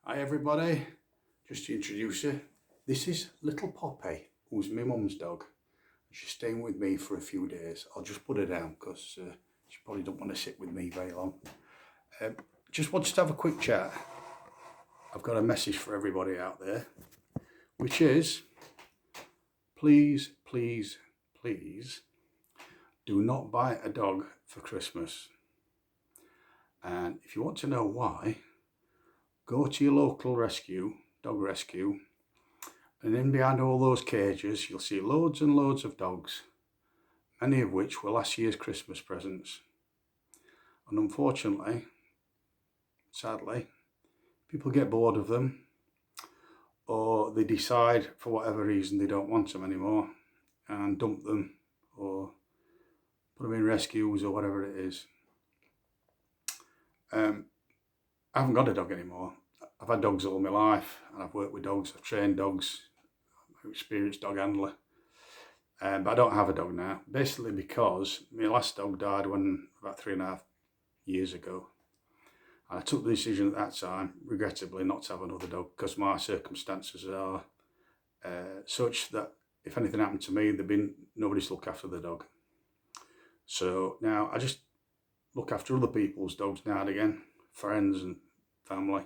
Hi everybody, just to introduce you, this is little Poppy, who's my mum's dog. She's staying with me for a few days. I'll just put her down because she probably don't want to sit with me very long. Just wanted to have a quick chat. I've got a message for everybody out there, which is, please, please, please, do not buy a dog for Christmas. And if you want to know why, go to your local dog rescue, and in behind all those cages, you'll see loads and loads of dogs, many of which were last year's Christmas presents. And unfortunately, sadly, people get bored of them, or they decide for whatever reason they don't want them anymore and dump them or put them in rescues or whatever it is. I haven't got a dog anymore. I've had dogs all my life, and I've worked with dogs, I've trained dogs, I'm an experienced dog handler. But I don't have a dog now, basically because my last dog died about 3.5 years ago. And I took the decision at that time, regrettably, not to have another dog because my circumstances are such that if anything happened to me, there'd be nobody to look after the dog. So now I just look after other people's dogs now and again, friends and family.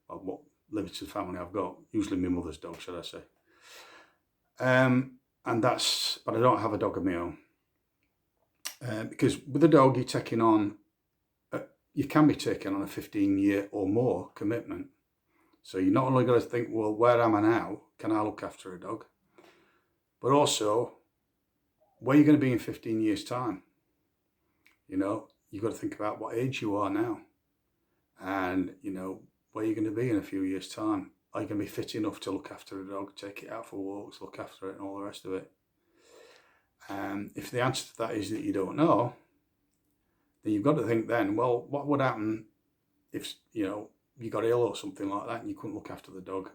Well, what limited family I've got, usually my mother's dog, should I say. But I don't have a dog of my own. Because with a dog, you can be taking on a 15-year or more commitment. So you're not only got to think, well, where am I now? Can I look after a dog? But also, where are you going to be in 15 years' time? You've got to think about what age you are now. And, where you're going to be in a few years' time. Are you going to be fit enough to look after a dog, take it out for walks, look after it, and all the rest of it? If the answer to that is that you don't know, then you've got to think then, well, what would happen if, you got ill or something like that and you couldn't look after the dog?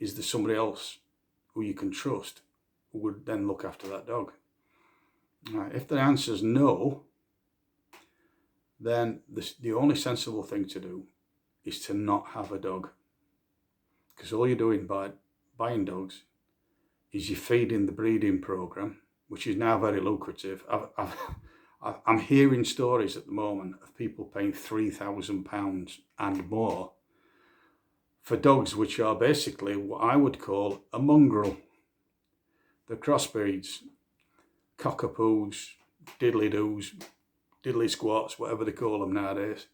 Is there somebody else who you can trust who would then look after that dog? If the answer is no, then the only sensible thing to do is to not have a dog. Because all you're doing by buying dogs is you're feeding the breeding program, which is now very lucrative. I'm hearing stories at the moment of people paying £3,000 and more for dogs which are basically what I would call a mongrel. The crossbreeds, cockapoos, diddly-doos, diddly squats, whatever they call them nowadays.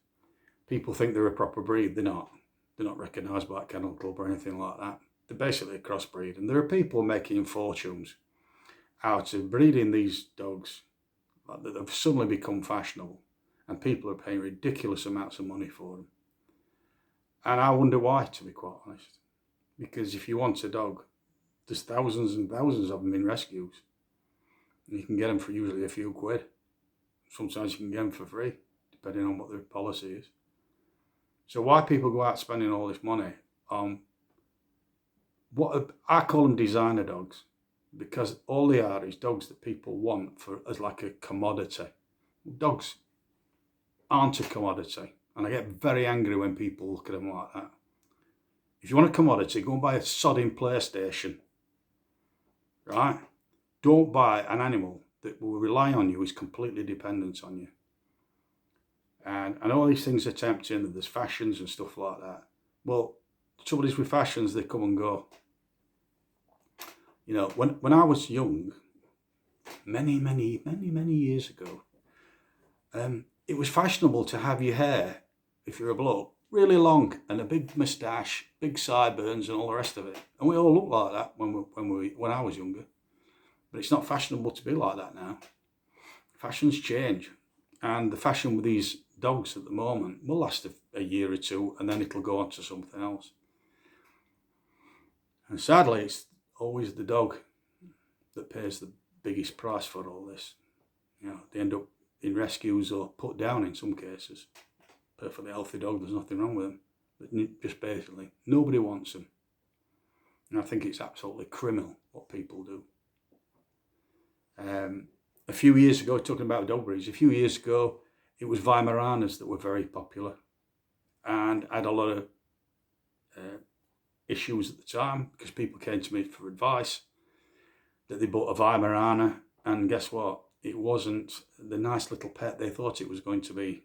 People think they're a proper breed. They're not. They're not recognised by a kennel club or anything like that. They're basically a crossbreed. And there are people making fortunes out of breeding these dogs that have suddenly become fashionable. And people are paying ridiculous amounts of money for them. And I wonder why, to be quite honest. Because if you want a dog, there's thousands and thousands of them in rescues. And you can get them for usually a few quid. Sometimes you can get them for free, depending on what their policy is. So why people go out spending all this money on I call them designer dogs, because all they are is dogs that people want as like a commodity. Dogs aren't a commodity, and I get very angry when people look at them like that. If you want a commodity, go and buy a sodding PlayStation, right? Don't buy an animal that will rely on you, is completely dependent on you. And all these things are tempting, there's fashions and stuff like that. Well, the trouble is with fashions, they come and go. When I was young, many years ago, it was fashionable to have your hair, if you're a bloke, really long and a big moustache, big sideburns and all the rest of it. And we all looked like that when I was younger. But it's not fashionable to be like that now. Fashions change. And the fashion with these dogs at the moment will last a year or two, and then it'll go on to something else. And sadly, it's always the dog that pays the biggest price for all this. They end up in rescues or put down in some cases. Perfectly healthy dog, there's nothing wrong with them. But just basically, nobody wants them. And I think it's absolutely criminal what people do. A few years ago, talking about dog breeds, it was Weimaraners that were very popular and had a lot of issues at the time, because people came to me for advice that they bought a Weimaraner, and guess what? It wasn't the nice little pet they thought it was going to be,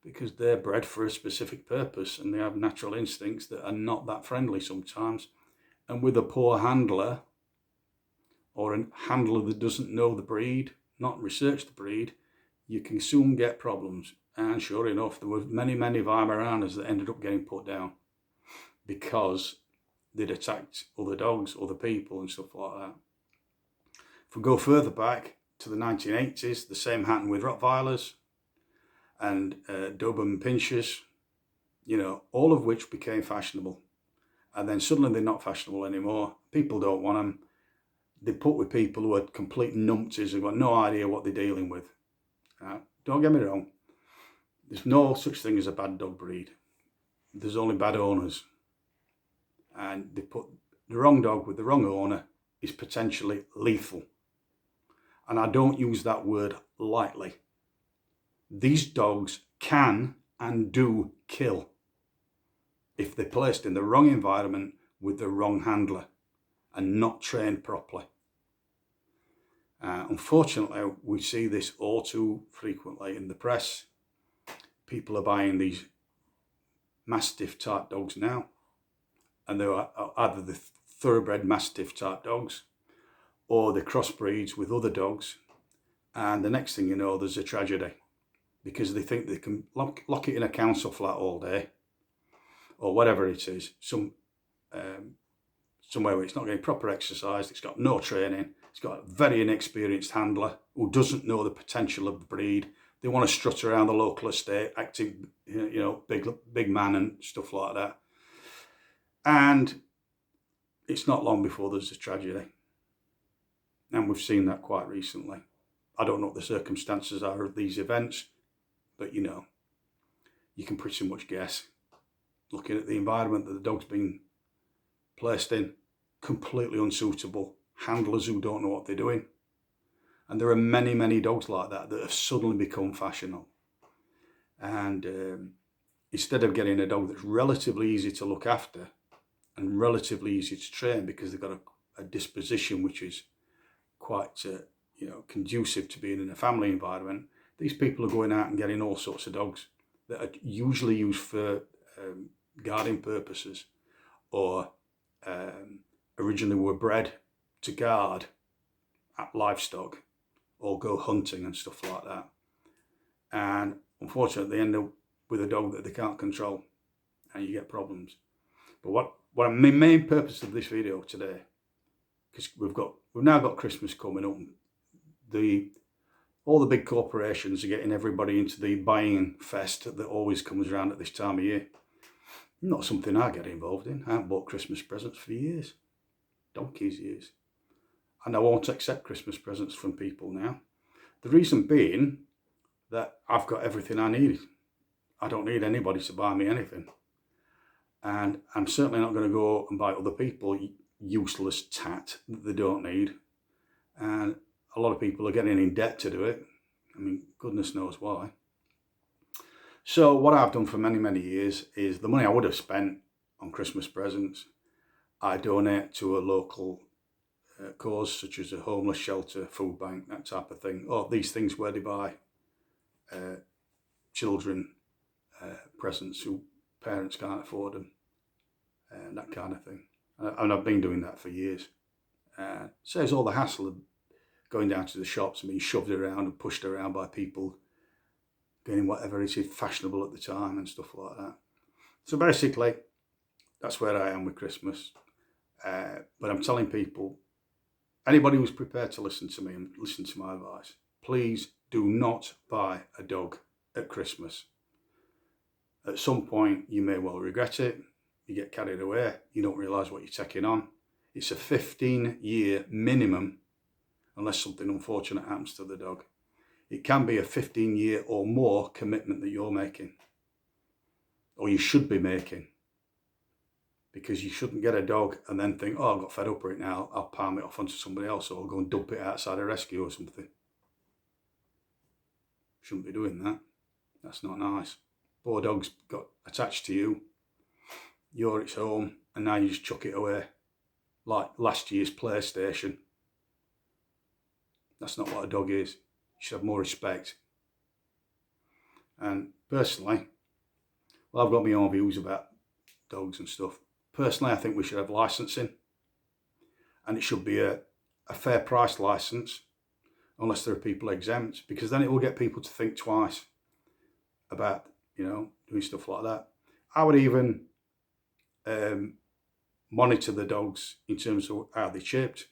because they're bred for a specific purpose and they have natural instincts that are not that friendly sometimes. And with a poor handler, or a handler that doesn't know the breed, not research the breed, you can soon get problems. And sure enough, there were many, many Weimaraners that ended up getting put down because they'd attacked other dogs, other people and stuff like that. If we go further back to the 1980s, the same happened with Rottweilers and Doberman Pinschers, you know, all of which became fashionable. And then suddenly they're not fashionable anymore. People don't want them. They put with people who are complete numpties and got no idea what they're dealing with. Don't get me wrong. There's no such thing as a bad dog breed. There's only bad owners. And they put the wrong dog with the wrong owner is potentially lethal. And I don't use that word lightly. These dogs can and do kill if they're placed in the wrong environment with the wrong handler and not trained properly. Unfortunately, we see this all too frequently in the press. People are buying these Mastiff type dogs now, and they're either the thoroughbred Mastiff type dogs or the crossbreeds with other dogs, and the next thing you know, there's a tragedy because they think they can lock it in a council flat all day or whatever it is, somewhere where it's not getting proper exercise, it's got no training, it's got a very inexperienced handler who doesn't know the potential of the breed. They want to strut around the local estate, acting, you know, big man and stuff like that. And it's not long before there's a tragedy. And we've seen that quite recently. I don't know what the circumstances are of these events, but you know, you can pretty much guess. Looking at the environment that the dog's been placed in, completely unsuitable, handlers who don't know what they're doing. And there are many, many dogs like that that have suddenly become fashionable. And instead of getting a dog that's relatively easy to look after and relatively easy to train because they've got a disposition which is quite conducive to being in a family environment, these people are going out and getting all sorts of dogs that are usually used for guarding purposes, or originally were bred to guard livestock or go hunting and stuff like that. And unfortunately, they end up with a dog that they can't control, and you get problems. But what my main purpose of this video today, because we've now got Christmas coming up, all the big corporations are getting everybody into the buying fest that always comes around at this time of year. Not something I get involved in. I haven't bought Christmas presents for years, donkey's years. And I won't accept Christmas presents from people now. The reason being that I've got everything I need. I don't need anybody to buy me anything. And I'm certainly not going to go and buy other people useless tat that they don't need. And a lot of people are getting in debt to do it. I mean, goodness knows why. So what I've done for many, many years is the money I would have spent on Christmas presents, I donate to a local cause, such as a homeless shelter, food bank, that type of thing. Or these things where they buy children presents who parents can't afford them, and that kind of thing. And I've been doing that for years. Saves all the hassle of going down to the shops and being shoved around and pushed around by people getting whatever it is fashionable at the time and stuff like that. So basically, that's where I am with Christmas. But I'm telling people, anybody who's prepared to listen to me and listen to my advice, please do not buy a dog at Christmas. At some point, you may well regret it. You get carried away. You don't realise what you're taking on. It's a 15-year minimum, unless something unfortunate happens to the dog. It can be a 15-year or more commitment that you're making, or you should be making, because you shouldn't get a dog and then think, oh, I've got fed up with it now, I'll palm it off onto somebody else, or I'll go and dump it outside a rescue or something. Shouldn't be doing that. That's not nice. Poor dog's got attached to you. you're its home, and now you just chuck it away like last year's PlayStation. That's not what a dog is. You should have more respect. And personally, well, I've got my own views about dogs and stuff. Personally, I think we should have licensing, and it should be a fair price license, unless there are people exempt, because then it will get people to think twice about, doing stuff like that. I would even monitor the dogs in terms of how they're chipped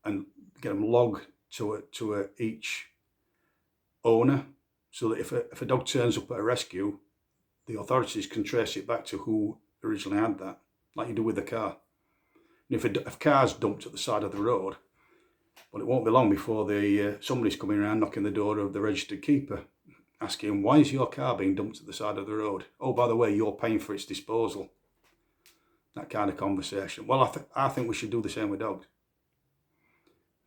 and get them logged to each owner, so that if a dog turns up at a rescue, the authorities can trace it back to who originally had that, like you do with a car. And if a car's dumped at the side of the road, well, it won't be long before somebody's coming around knocking the door of the registered keeper, asking, why is your car being dumped at the side of the road? Oh, by the way, you're paying for its disposal. That kind of conversation. Well, I think we should do the same with dogs.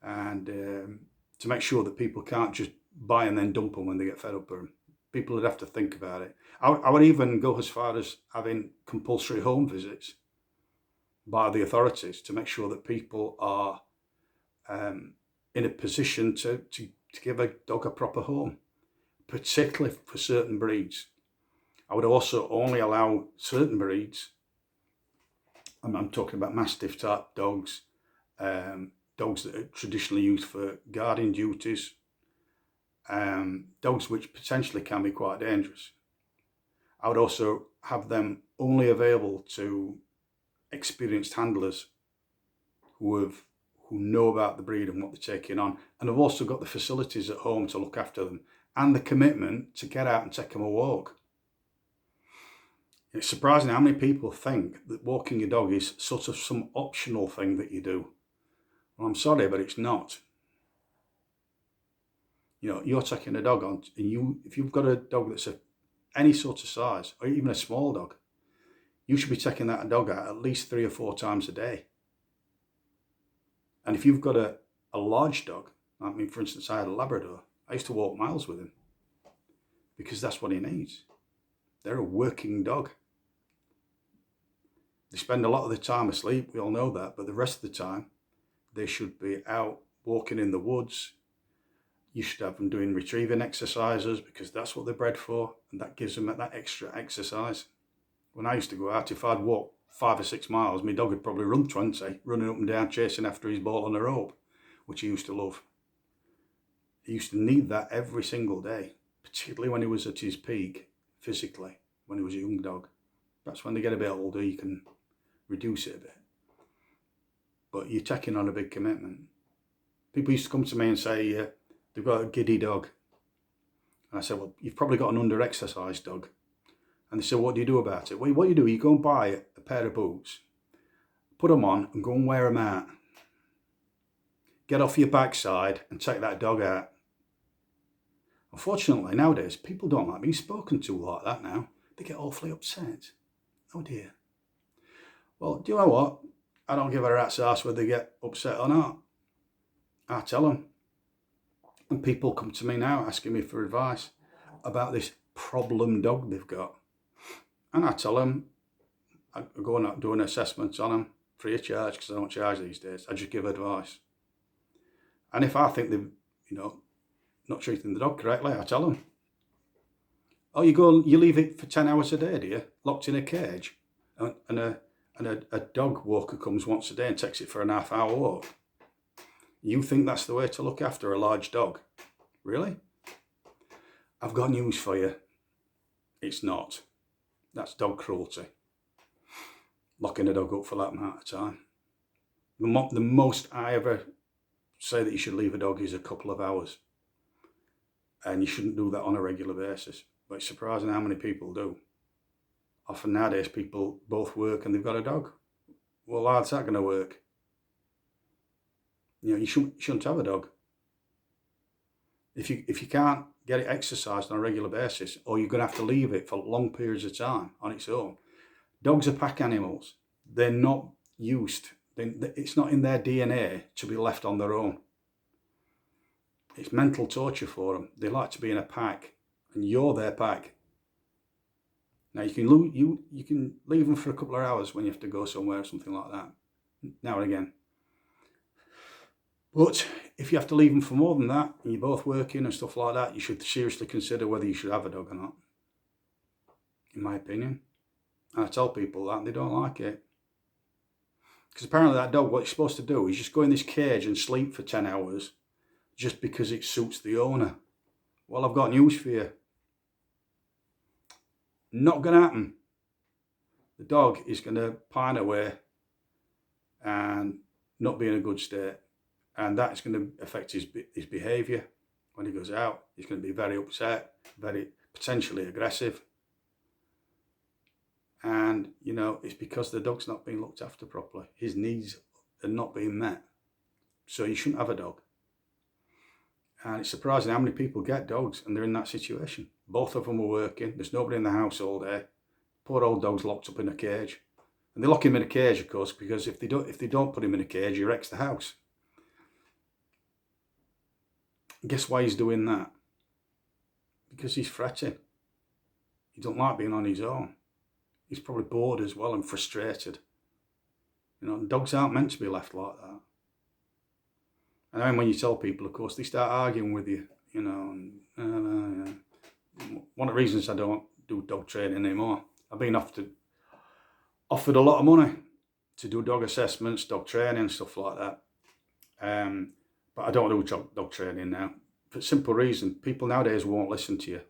And to make sure that people can't just buy and then dump them when they get fed up with them. People would have to think about it. I would even go as far as having compulsory home visits by the authorities to make sure that people are in a position to give a dog a proper home, particularly for certain breeds. I would also only allow certain breeds, I'm talking about Mastiff type dogs, dogs that are traditionally used for guarding duties, dogs which potentially can be quite dangerous. I would also have them only available to experienced handlers who know about the breed and what they're taking on, and have also got the facilities at home to look after them and the commitment to get out and take them a walk. It's surprising how many people think that walking your dog is sort of some optional thing that you do. Well, I'm sorry, but it's not. You're taking a dog on, and if you've got a dog that's any sort of size, or even a small dog, you should be taking that dog out at least 3 or 4 times a day. And if you've got a large dog, for instance, I had a Labrador, I used to walk miles with him because that's what he needs. They're a working dog. They spend a lot of the time asleep, we all know that, but the rest of the time, they should be out walking in the woods. You should have them doing retrieving exercises because that's what they're bred for, and that gives them that extra exercise. When I used to go out, if I'd walk 5 or 6 miles, my dog would probably run 20, running up and down, chasing after his ball on a rope, which he used to love. He used to need that every single day, particularly when he was at his peak physically, when he was a young dog. That's when they get a bit older, you can reduce it a bit. But you're taking on a big commitment. People used to come to me and say, they've got a giddy dog. And I said, well, you've probably got an under-exercised dog. And they said, what do you do about it? Well, what you do, you go and buy a pair of boots, put them on and go and wear them out. Get off your backside and take that dog out. Unfortunately, nowadays, people don't like being spoken to like that now. They get awfully upset. Oh dear. Well, do you know what? I don't give a rat's ass whether they get upset or not. I tell them. And people come to me now asking me for advice about this problem dog they've got. And I tell them, I go and do an assessment on them free of charge, because I don't charge these days. I just give advice. And if I think they're, not treating the dog correctly, I tell them. Oh, you leave it for 10 hours a day, do you? Locked in a cage. And a dog walker comes once a day and takes it for a half-hour walk. You think that's the way to look after a large dog? Really? I've got news for you. It's not. That's dog cruelty. Locking a dog up for that amount of time. The most I ever say that you should leave a dog is a couple of hours. And you shouldn't do that on a regular basis. But it's surprising how many people do. Often nowadays people both work and they've got a dog. Well, how's that going to work? You shouldn't have a dog. If you can't get it exercised on a regular basis, or you're going to have to leave it for long periods of time on its own. Dogs are pack animals. They're not used. It's not in their DNA to be left on their own. It's mental torture for them. They like to be in a pack, and you're their pack. Now you can leave them for a couple of hours when you have to go somewhere or something like that, now and again. But if you have to leave them for more than that, and you're both working and stuff like that, you should seriously consider whether you should have a dog or not, in my opinion. And I tell people that and they don't like it. Because apparently that dog, what it's supposed to do is just go in this cage and sleep for 10 hours just because it suits the owner. Well, I've got news for you. Not going to happen. The dog is going to pine away and not be in a good state. And that's going to affect his behaviour. When he goes out, he's going to be very upset, very potentially aggressive. And, you know, it's because the dog's not being looked after properly. His needs are not being met. So you shouldn't have a dog. And it's surprising how many people get dogs and they're in that situation. Both of them are working. There's nobody in the house all day. Poor old dog's locked up in a cage. And they lock him in a cage, of course, because if they don't put him in a cage, he wrecks the house. Guess why he's doing that? Because he's fretting. He don't like being on his own. He's probably bored as well and frustrated. You know, dogs aren't meant to be left like that. And then when you tell people, of course, they start arguing with you, you know. And, one of the reasons I don't do dog training anymore, I've been offered a lot of money to do dog assessments, dog training, stuff like that. But I don't do dog training now. For a simple reason, people nowadays won't listen to you.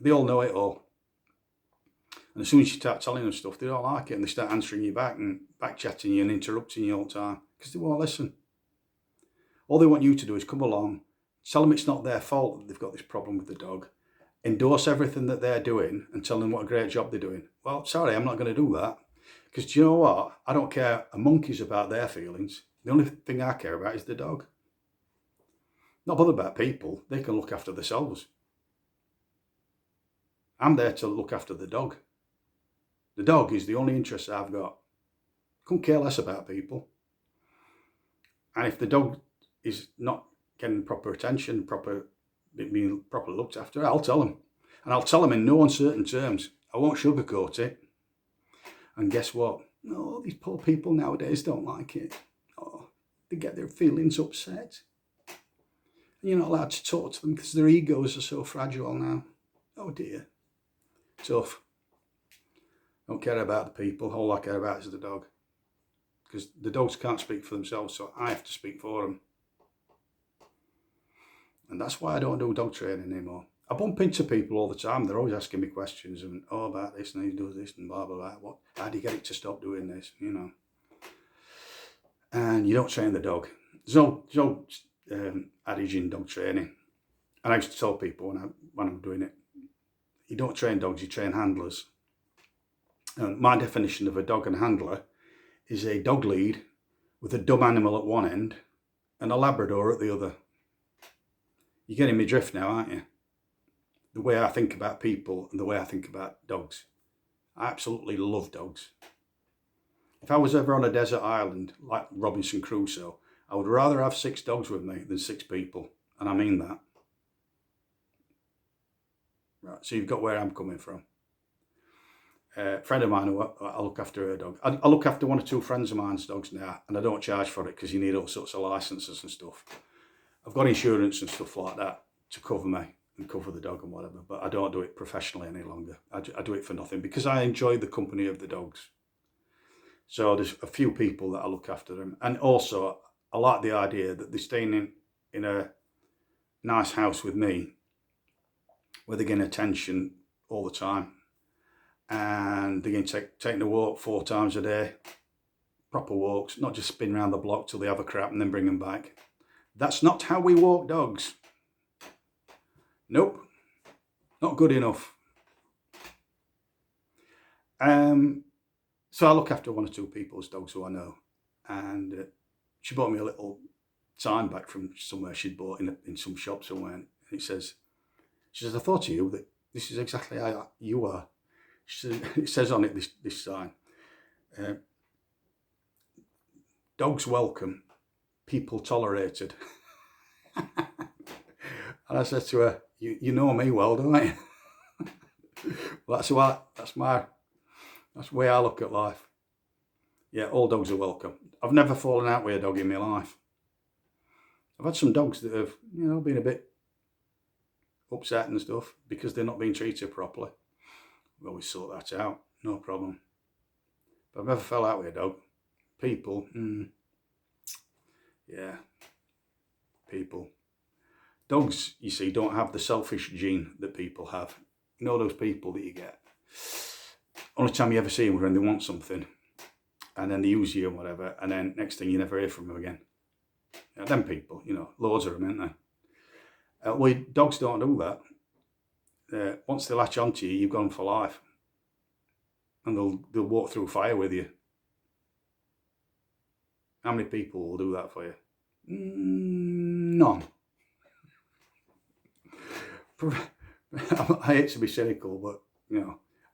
They all know it all. And as soon as you start telling them stuff, they don't like it and they start answering you back and back-chatting you and interrupting you all the time because they won't listen. All they want you to do is come along, tell them it's not their fault that they've got this problem with the dog, endorse everything that they're doing and tell them what a great job they're doing. Well, sorry, I'm not going to do that. Because do you know what? I don't care a monkey's about their feelings. The only thing I care about is the dog. Not bothered about people. They can look after themselves. I'm there to look after the dog. The dog is the only interest I've got. Couldn't care less about people. And if the dog is not getting proper attention, being properly looked after, I'll tell them. And I'll tell them in no uncertain terms. I won't sugarcoat it. And guess what? Oh, these poor people nowadays don't like it. Oh, they get their feelings upset. And you're not allowed to talk to them because their egos are so fragile now. Oh dear. Tough. Don't care about the people. All I care about is the dog. Because the dogs can't speak for themselves, so I have to speak for them. And that's why I don't do dog training anymore. I bump into people all the time. They're always asking me questions and, oh, about this and he does this and blah, blah, blah. How do you get it to stop doing this, you know? And you don't train the dog. There's no adage in dog training. And I used to tell people when I'm doing it, you don't train dogs, you train handlers. And my definition of a dog and handler is a dog lead with a dumb animal at one end and a Labrador at the other. You're getting me drift now, aren't you? The way I think about people and the way I think about dogs. I absolutely love dogs. If I was ever on a desert island like Robinson Crusoe, I would rather have 6 dogs with me than 6 people. And I mean that. Right, so you've got where I'm coming from. A friend of mine, I look after her dog. I look after one or 2 friends of mine's dogs now, and I don't charge for it because you need all sorts of licenses and stuff. I've got insurance and stuff like that to cover me and cover the dog and whatever, but I don't do it professionally any longer. I do it for nothing because I enjoy the company of the dogs. So there's a few people that I look after them, and also I like the idea that they're staying in a nice house with me where they're getting attention all the time. And they're going to take a walk 4 times a day, proper walks, not just spin around the block till they have a crap and then bring them back. That's not how we walk dogs. Nope, not good enough. So I look after 1 or 2 people's dogs who I know, and she bought me a little sign back from somewhere she'd bought in some shop somewhere, and she says, I thought to you that this is exactly how you are. It says on it, this sign, dogs welcome, people tolerated. And I said to her, you know me well, don't you? Well, that's the way I look at life. Yeah, all dogs are welcome. I've never fallen out with a dog in my life. I've had some dogs that have, been a bit upset and stuff because they're not being treated properly. We always sort that out, no problem. But I've never fell out with a dog. People, yeah, people. Dogs, you see, don't have the selfish gene that people have. You know those people that you get. Only time you ever see them is when they want something, and then they use you and whatever, and then next thing you never hear from them again. Them people, loads of them, aren't they? Well, dogs don't do that. Once they latch onto you, you've gone for life, and they'll walk through fire with you. How many people will do that for you? None. I hate to be cynical, but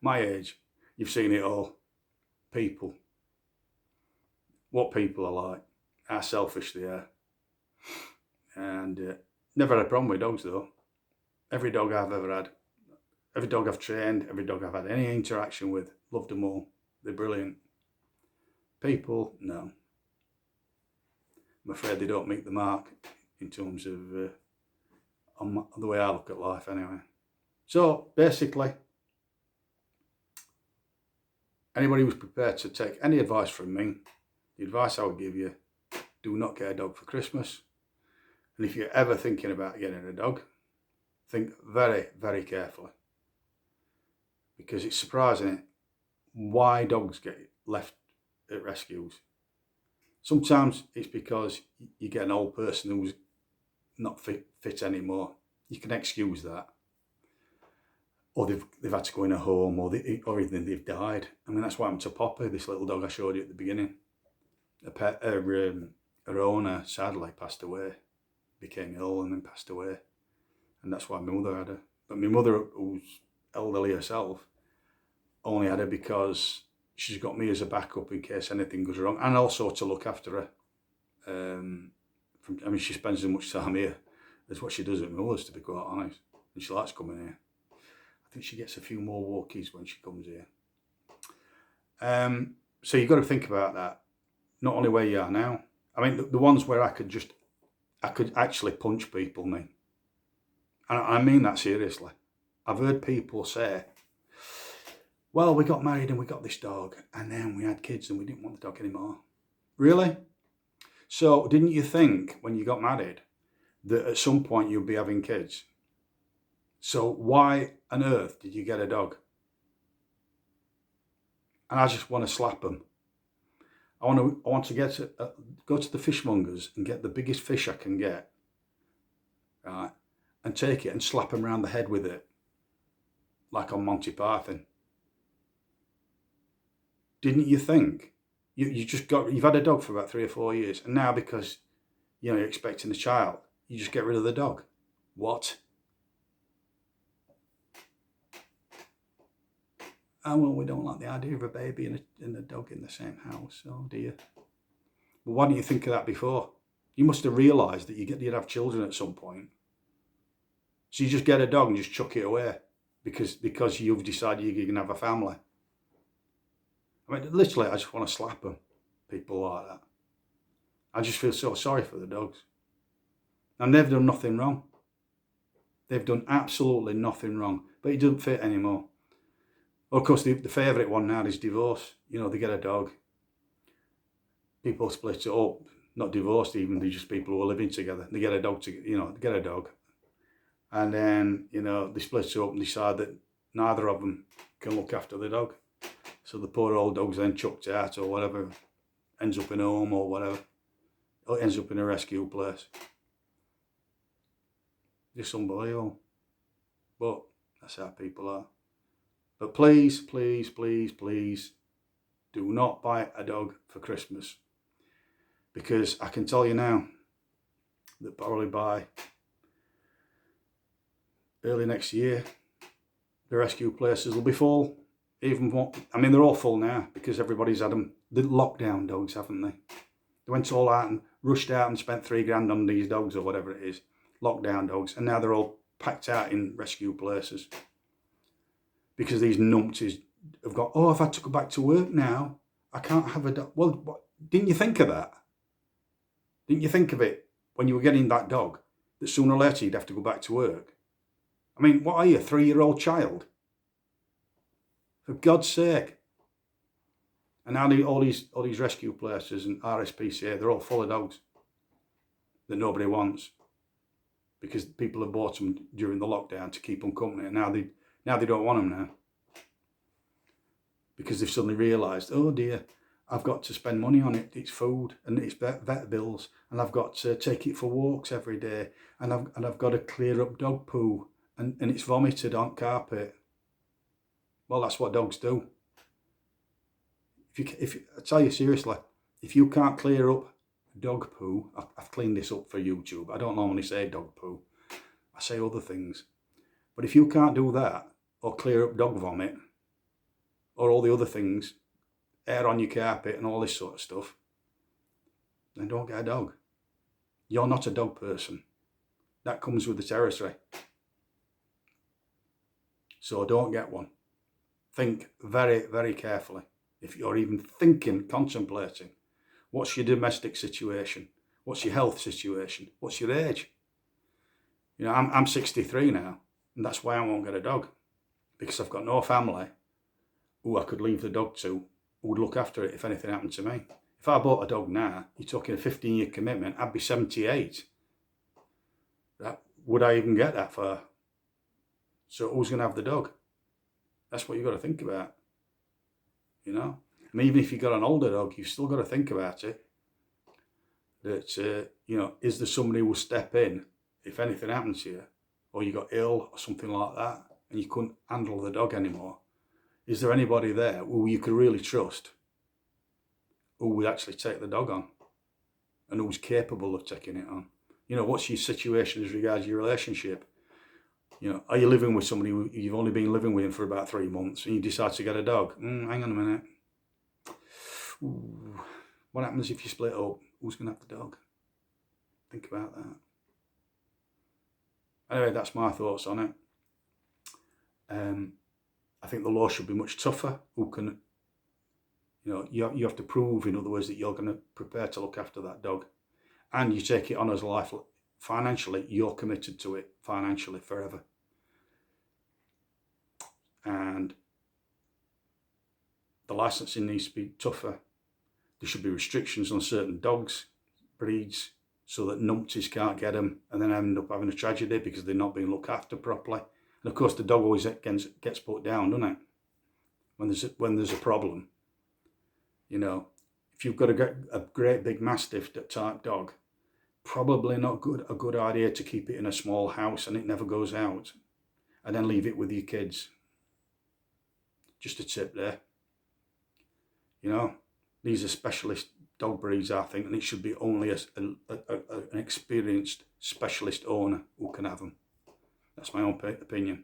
my age, you've seen it all. People, what people are like, how selfish they are, and never had a problem with dogs though. Every dog I've ever had, every dog I've trained, every dog I've had any interaction with, loved them all. They're brilliant. People, no. I'm afraid they don't meet the mark in terms of the way I look at life anyway. So basically, anybody who's prepared to take any advice from me, the advice I would give you, do not get a dog for Christmas. And if you're ever thinking about getting a dog, think very, very carefully. Because it's surprising why dogs get left at rescues. Sometimes it's because you get an old person who's not fit anymore. You can excuse that. Or they've had to go in a home, or even they've died. I mean, that's what happened to Poppy, this little dog I showed you at the beginning. Her owner sadly passed away, became ill and then passed away. And that's why my mother had her. But my mother, who's elderly herself, only had her because she's got me as a backup in case anything goes wrong, and also to look after her. She spends as much time here as what she does at my mother's, to be quite honest. And she likes coming here. I think she gets a few more walkies when she comes here. So you've got to think about that. Not only where you are now. I mean, the ones where I could actually punch people, me. And I mean that seriously. I've heard people say, well, we got married and we got this dog, and then we had kids and we didn't want the dog anymore. Really? So didn't you think when you got married that at some point you'd be having kids? So why on earth did you get a dog? And I just want to slap them. I want to go to the fishmongers and get the biggest fish I can get, right? And take it and slap them around the head with it, like on Monty Python. Didn't you think? You've had a dog for about 3 or 4 years, and now because you're expecting a child, you just get rid of the dog. What? Oh, well, we don't like the idea of a baby and a dog in the same house. Oh dear. Well, why didn't you think of that before? You must have realised that you'd have children at some point. So you just get a dog and just chuck it away because you've decided you're going to have a family. I mean, literally, I just want to slap them. People like that. I just feel so sorry for the dogs. And they've done nothing wrong. They've done absolutely nothing wrong. But it doesn't fit anymore. Of course, the favourite one now is divorce. They get a dog. People split it up. Not divorced even, they're just people who are living together. They get a dog, they get a dog. And then, they split it up and decide that neither of them can look after the dog. So the poor old dog's then chucked out or whatever, ends up in a home or whatever. Or ends up in a rescue place. Just unbelievable. But that's how people are. But please, please, please, please, do not buy a dog for Christmas. Because I can tell you now that probably by early next year, the rescue places will be full. Even more, they're all full now because everybody's had them. The lockdown dogs, haven't they? They went all out and rushed out and spent $3,000 on these dogs or whatever it is. Lockdown dogs. And now they're all packed out in rescue places. because these numpties have got, oh, I've had to go back to work now. I can't have a dog. Well, what, didn't you think of that? Didn't you think of it when you were getting that dog, that sooner or later you'd have to go back to work? I mean, what are you, a 3-year-old child? For God's sake. And now all these rescue places and RSPCA, they're all full of dogs that nobody wants, because people have bought them during the lockdown to keep them company, and now they don't want them now, because they've suddenly realised, oh dear, I've got to spend money on it. It's food and it's vet bills, and I've got to take it for walks every day, and I've got to clear up dog poo, and it's vomited on carpet. Well, that's what dogs do. If I tell you seriously, if you can't clear up dog poo, I've cleaned this up for YouTube. I don't normally say dog poo. I say other things. But if you can't do that, or clear up dog vomit, or all the other things, hair on your carpet and all this sort of stuff, then don't get a dog. You're not a dog person. That comes with the territory. So don't get one. Think very, very carefully. If you're even thinking, contemplating, what's your domestic situation? What's your health situation? What's your age? You know, I'm 63 now, and that's why I won't get a dog, because I've got no family who I could leave the dog to, who would look after it if anything happened to me. If I bought a dog now, you're talking a 15-year commitment, I'd be 78. Would I even get that far? So who's going to have the dog? That's what you've got to think about. You know, I mean, even if you've got an older dog, you've still got to think about it. That, you know, is there somebody who will step in if anything happens to you, or you got ill or something like that, and you couldn't handle the dog anymore? Is there anybody there who you could really trust, who would actually take the dog on, and who's capable of taking it on? You know, what's your situation as regards your relationship? You know, are you living with somebody who you've only been living with for about 3 months, and you decide to get a dog? Hang on a minute. Ooh, what happens if you split up? Who's going to have the dog? Think about that. Anyway, that's my thoughts on it. I think the law should be much tougher. Who can, you know, you have to prove, in other words, that you're going to prepare to look after that dog, and you take it on as a life. Financially, you're committed to it financially forever. And the licensing needs to be tougher. There should be restrictions on certain dogs, breeds, so that numpties can't get them and then end up having a tragedy because they're not being looked after properly. And of course, the dog always gets put down, doesn't it? When there's a problem. You know, if you've got a great big Mastiff type dog, probably not a good idea to keep it in a small house and it never goes out, and then leave it with your kids. Just a tip there. You know, these are specialist dog breeds, I think, and it should be only an experienced specialist owner who can have them. That's my own opinion.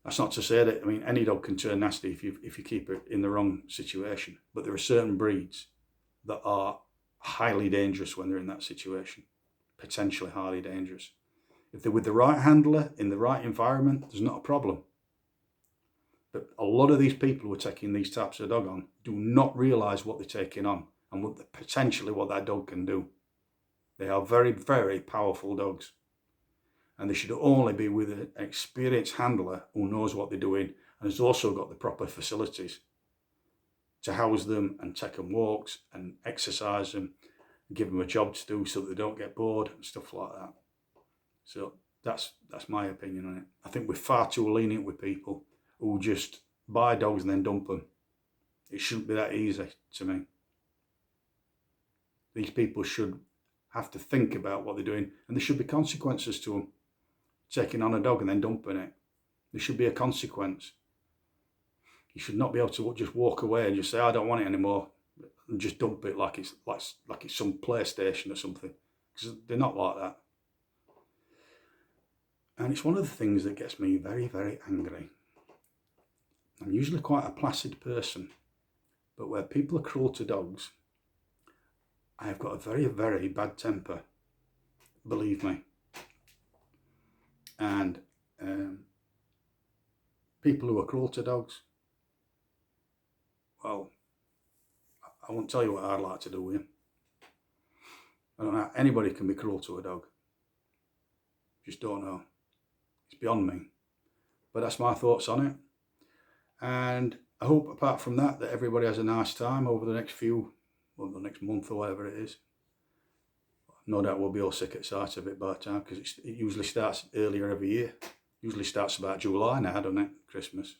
That's not to say that, I mean, any dog can turn nasty if you keep it in the wrong situation, but there are certain breeds that are highly dangerous when they're in that situation, potentially highly dangerous. If they're with the right handler, in the right environment, there's not a problem. But a lot of these people who are taking these types of dog on do not realise what they're taking on and potentially what that dog can do. They are very, very powerful dogs. And they should only be with an experienced handler who knows what they're doing and has also got the proper facilities to house them and take them walks and exercise them, and give them a job to do so that they don't get bored and stuff like that. So that's my opinion on it. I think we're far too lenient with people who just buy dogs and then dump them. It shouldn't be that easy to me. These people should have to think about what they're doing, and there should be consequences to them. Taking on a dog and then dumping it. There should be a consequence. You should not be able to just walk away and just say, I don't want it anymore, and just dump it like it's some PlayStation or something, because they're not like that. And it's one of the things that gets me very, very angry. I'm usually quite a placid person, but where people are cruel to dogs, I've got a very, very bad temper, believe me. And people who are cruel to dogs, well, I won't tell you what I'd like to do with him. I don't know, anybody can be cruel to a dog. Just don't know. It's beyond me. But that's my thoughts on it. And I hope, apart from that, that everybody has a nice time over the next the next month or whatever it is. No doubt we'll be all sick at sight of it by the time, because it usually starts earlier every year. Usually starts about July now, doesn't it? Christmas.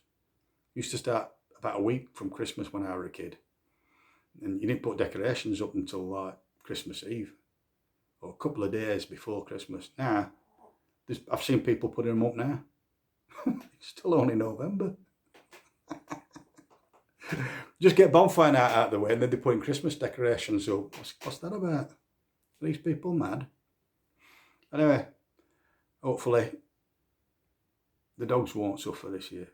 Used to start about a week from Christmas when I was a kid. And you didn't put decorations up until like Christmas Eve, or a couple of days before Christmas. Now, I've seen people putting them up now. It's still only November. Just get bonfire night out of the way and then they're putting Christmas decorations up. What's that about? Are these people mad? Anyway, hopefully the dogs won't suffer this year.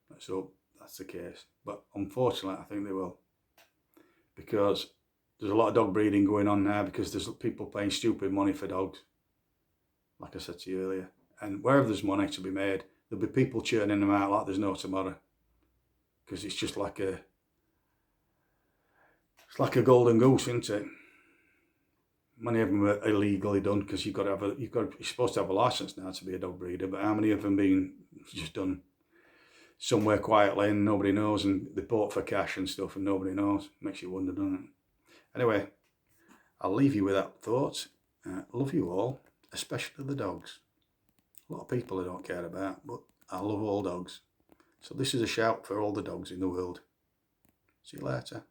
Let's hope that's the case. But unfortunately, I think they will. Because there's a lot of dog breeding going on now, because there's people paying stupid money for dogs. Like I said to you earlier. And wherever there's money to be made, there'll be people churning them out like there's no tomorrow. Because it's just like a golden goose, isn't it? Many of them are illegally done, because you're supposed to have a license now to be a dog breeder. But how many of them being just done somewhere quietly and nobody knows, and they bought for cash and stuff and nobody knows? Makes you wonder, doesn't it? Anyway, I'll leave you with that thought. Love you all, especially the dogs. A lot of people I don't care about, but I love all dogs. So this is a shout for all the dogs in the world. See you later.